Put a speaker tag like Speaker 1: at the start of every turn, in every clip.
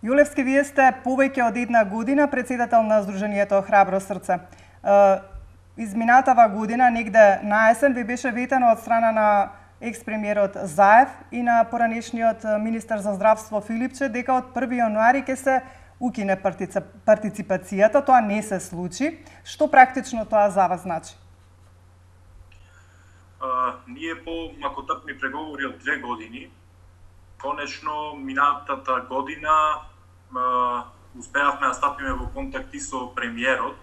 Speaker 1: Јулевски, вие сте повеќе од една година председател на Сдруженијето Храбро срце. Изминатава година, негде на есен, ви беше ветено од страна на екс-премиерот Заев и на поранешниот министар за здравство Филипче дека од 1 јануари ќе се укине партиципацијата. Тоа не се случи. Што практично тоа за вас значи?
Speaker 2: Ние по макотрпни преговори од 2 години, конечно минатата година успеавме да стапиме во контакти со премиерот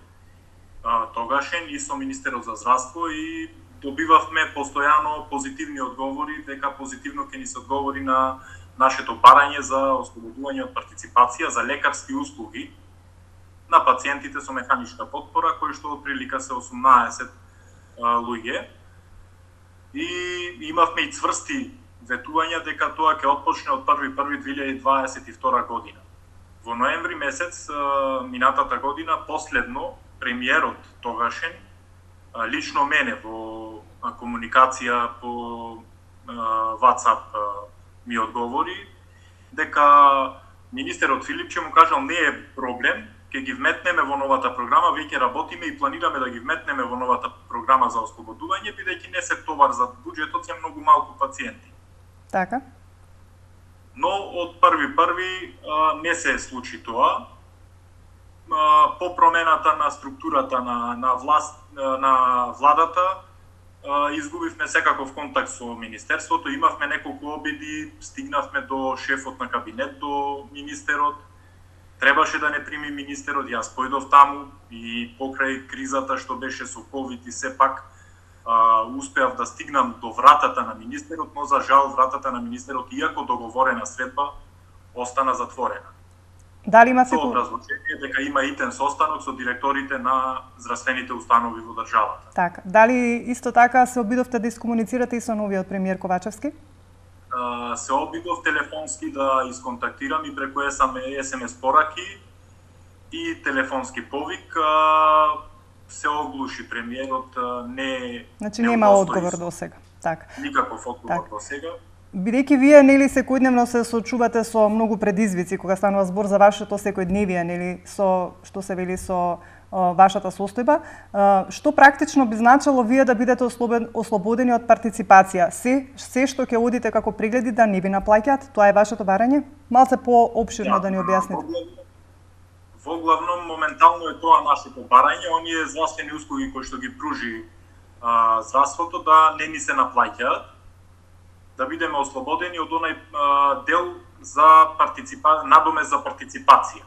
Speaker 2: тогашен и со министерот за здравство и добивавме постојано позитивни одговори дека позитивно ќе ни се одговори на нашето барање за ослободување од партиципација за лекарски услуги на пациентите со механичка потпора, кои што отприлика се 18 луѓе. И имавме и цврсти ветувања дека тоа ќе отпочне од 1.1.2022 година. Во ноември месец минатата година последно премиерот тогашен лично мене во комуникација по WhatsApp ми одговори дека министерот Филипче му кажал не е проблем, ќе ги вметнеме во новата програма, веќе работиме и планираме да ги вметнеме во новата програма за ослободување, бидејќи не се товар за буџетот, се многу малку пациенти.
Speaker 1: Така.
Speaker 2: Но од 1.1. не се случи тоа. По промената на структурата на владата, изгубивме секаков контакт со министерството, имавме неколку обиди, стигнавме до шефот на кабинет, до министерот. Требаше да не прими министерот, јас појдов таму и покрај кризата што беше со ковид и сепак успеав да стигнам до вратата на министерот, но за жал вратата на министерот, иако договорена средба, остана затворена.
Speaker 1: Дали има
Speaker 2: со образлучение дека има итен состанок со директорите на здравствените установи во државата.
Speaker 1: Така. Дали исто така се обидовте да искомуницирате и со новиот премиер Ковачевски?
Speaker 2: Се обидов телефонски да исконтактирам и преку SMS пораки и телефонски повик. Се оглуши премиерот,
Speaker 1: Значи нема одговор до сега. Така.
Speaker 2: Никаков одговор до сега.
Speaker 1: Бидејќи вие нели секојдневно се соочувате со многу предизвици кога станува збор за вашето секојдневие, нели со што се вели со вашата состојба, што практично би значило вие да бидете ослободени од партиципација? Се што ќе одите како прегледи да не ви наплаќаат, тоа е вашето барање? Малце поопширно да ни објасните.
Speaker 2: Во главном моментално е тоа нашето барање, оние здравствени услуги кои што ги пружи здравството да не ни се наплаќаат, да бидеме ослободени од онај дел за надомест за партиципација.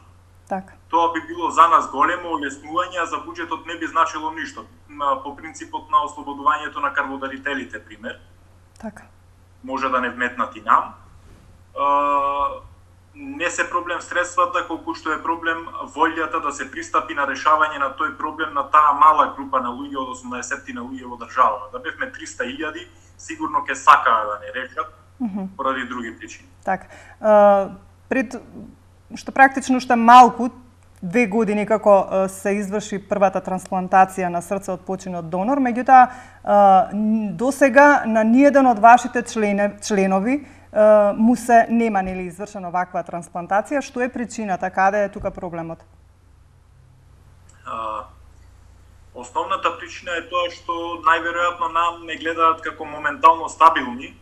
Speaker 1: Така.
Speaker 2: Тоа би било за нас големо олеснување, а за буџетот не би значило ништо. По принципот на ослободувањето на карбодарителите, пример.
Speaker 1: Така.
Speaker 2: Може да не вметнат и нам. Не се проблем средствата, колку што е проблем волјата да се пристапи на решавање на тој проблем на таа мала група на луѓе од 80 на луѓе во државата. Да бевме 300.000, сигурно ќе сакаа да не решат поради други причини.
Speaker 1: Така. Пред што практично што малку 2 години како се изврши првата трансплантација на срце од починот донор, меѓутоа досега на ниеден од вашите членови му се нема нели извршена ваква трансплантација. Што е причината? Каде е тука проблемот?
Speaker 2: Основната причина е тоа што најверојатно нам не гледаат како моментално стабилни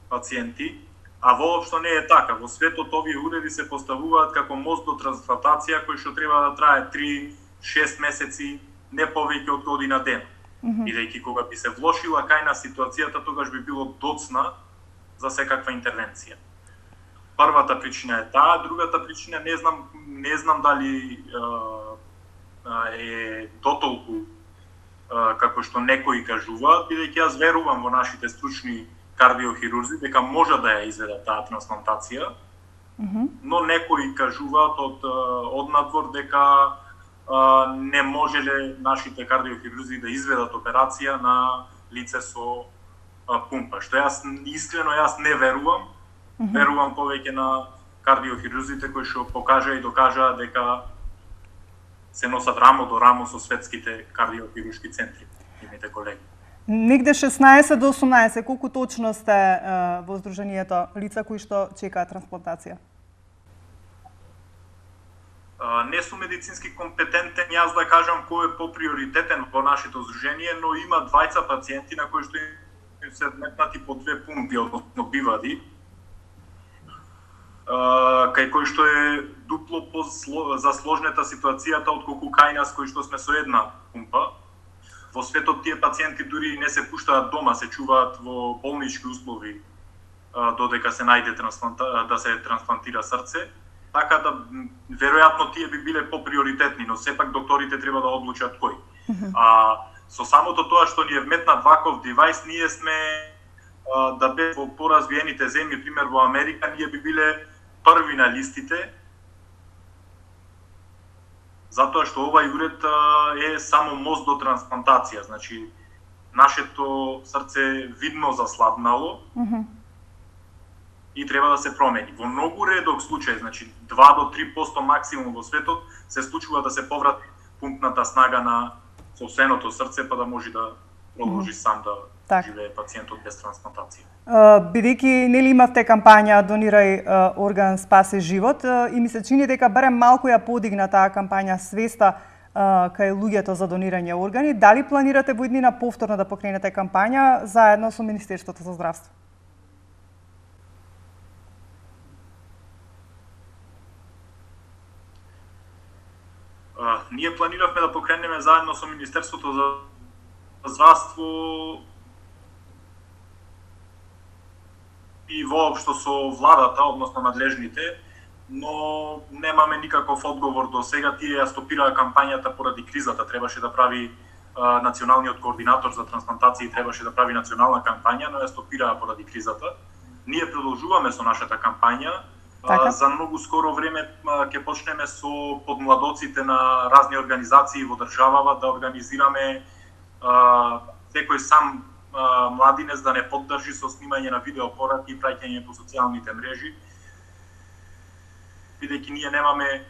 Speaker 2: пациенти, а воопшто не е така. Во светот овие уреди се поставуваат како мост до трансплантација кој што треба да трае 3-6 месеци, не повеќе од година ден. Бидејќи кога би се влошила кајна ситуацијата, тогаш би било доцна за секаква интервенција. Првата причина е таа, другата причина не знам дали е дотолку како што некои кажуваат, бидејќи јас верувам во нашите стручни кардиохирурзи дека може да ја изведат таа трансплантација, но некои кажуваат од надвор дека не можеле нашите кардиохирурзи да изведат операција на лице со пумпа, што јас не верувам. Верувам повеќе на кардиохирурзите кои што покажаа и докажаа дека се носат рамо до рамо со светските кардиохируршки центри, имите колеги.
Speaker 1: Негде 16 до 18, колку точно сте во Сдруженијето лица кои што чекаат трансплантација?
Speaker 2: Не сум медицински компетентен јас да кажам кој е поприоритетен во нашето здружение, но има двајца пациенти на кои што им се метнати по 2 пумпи, односно бивади, кај кој што е дупло засложнета ситуацијата отколку кај нас кој што сме со една пумпа. Во светот тие пациенти дури не се пуштаат дома, се чуваат во болнички услови додека се најде да се трансплантира срце. Така да веројатно тие би биле поприоритетни, но сепак докторите треба да одлучат кој. Со самото тоа што ни е вметнат ваков девајс, ние сме да бе во поразвиените земји, пример во Америка, ние би биле први на листите, затоа што овај уред е само мост до трансплантација. Значи, нашето срце видно заслабнало и треба да се промени. Во многу редок случај, значи 2 до 3% максимум во светот, се случува да се поврати пумпната снага на сопственото срце, па да може да продолжи сам да живее пациентот без трансплантација.
Speaker 1: Бидејќи нели имавте кампања Донирај орган, спаси живот, и ми се чини дека барем малку ја подигна таа кампања свеста кај луѓето за донирање органи. Дали планирате во иднина повторно да покренете кампања заедно со Министерството за здравство?
Speaker 2: Ние планиравме да покренеме заедно со Министерството за здравство и воопшто со владата, односно надлежните, но немаме никаков одговор до сега. Тие ја стопираа кампањата поради кризата. Требаше да прави националниот координатор за трансплантација, требаше да прави национална кампања, но ја стопираа поради кризата. Ние продолжуваме со нашата кампања. За многу скоро време ќе почнеме со подмладоците на разни организации во државава да организираме секој сам младинец да не поддржи со снимање на видеопораки и праќање по социјалните мрежи, бидејќи ние немаме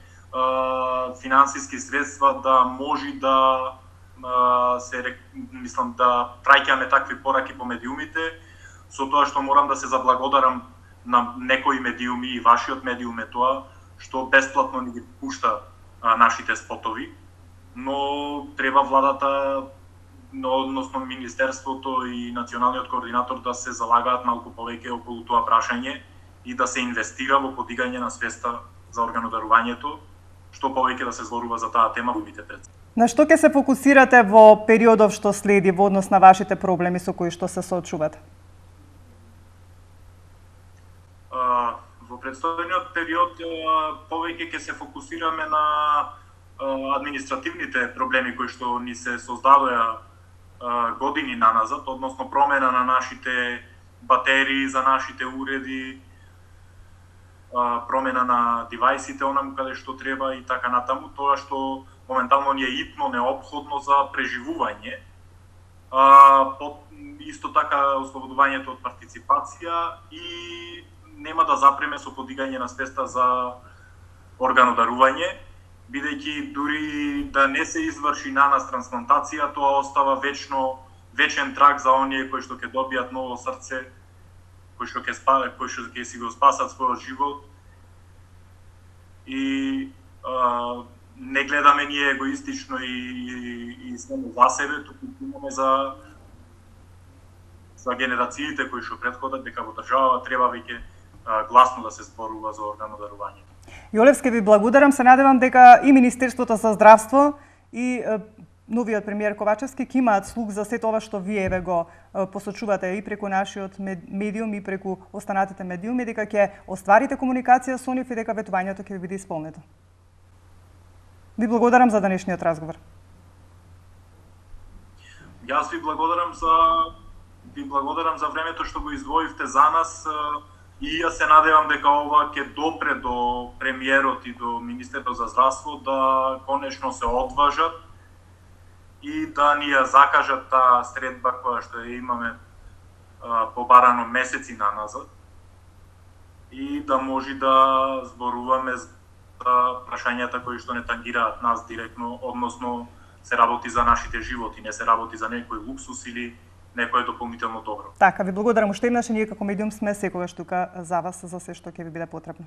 Speaker 2: финансиски средства да може да да праќаме такви пораки по медиумите, со тоа што морам да се заблагодарам на некои медиуми и вашиот медиум е тоа што бесплатно ни ги пушта нашите спотови, но треба владата, односно Министерството и Националниот координатор да се залагаат малку повеќе околу тоа прашање и да се инвестира во подигање на свеста за органодарувањето, што повеќе да се зборува за таа тема во идните пред.
Speaker 1: На што ќе се фокусирате во периодов што следи во однос на вашите проблеми со кои што се соочувате?
Speaker 2: Во предстојниот период повеќе ќе се фокусираме на административните проблеми кои што ни се создадоа години наназад, односно промена на нашите батерии за нашите уреди, промена на девајсите онаму каде што треба и така натаму, тоа што моментално ни е итно неопходно за преживување. Исто така ослободувањето од партиципација и нема да запреме со подигање на свеста за органодарување, бидејќи дури да не се изврши на нас трансплантација, тоа остава вечен траг за оние кои што ќе добијат ново срце, кои што ќе си го спасат својот живот. И не гледаме ние егоистично и само за себе, туку имаме за генерациите кои што претходат, дека во државава треба веќе гласно да се зборува за органодарување.
Speaker 1: Јолевски, ви благодарам, се надевам дека и Министерството за здравство и новиот премиер Ковачевски ќе имаат слух за сето ова што вие го посочувате и преку нашиот медиум и преку останатите медиуми, дека ќе остварите комуникација со нив и дека ветувањето ќе ви биде исполнето. Ви благодарам за денешниот разговор.
Speaker 2: Јас ви благодарам за времето што го издвоивте за нас. И јас се надевам дека ова ќе допре до премиерот и до Министерството за здравство да конечно се одважат и да ни ја закажат таа средба која што ја имаме побарано месеци наназад и да може да зборуваме за прашањата кои што не тангираат нас директно, односно се работи за нашите животи, не се работи за некој луксус или некое дополнително добро.
Speaker 1: Така, ви благодарам уште еднаш и ние како медиум сме секогаш тука за вас за се што ќе ви биде потребно.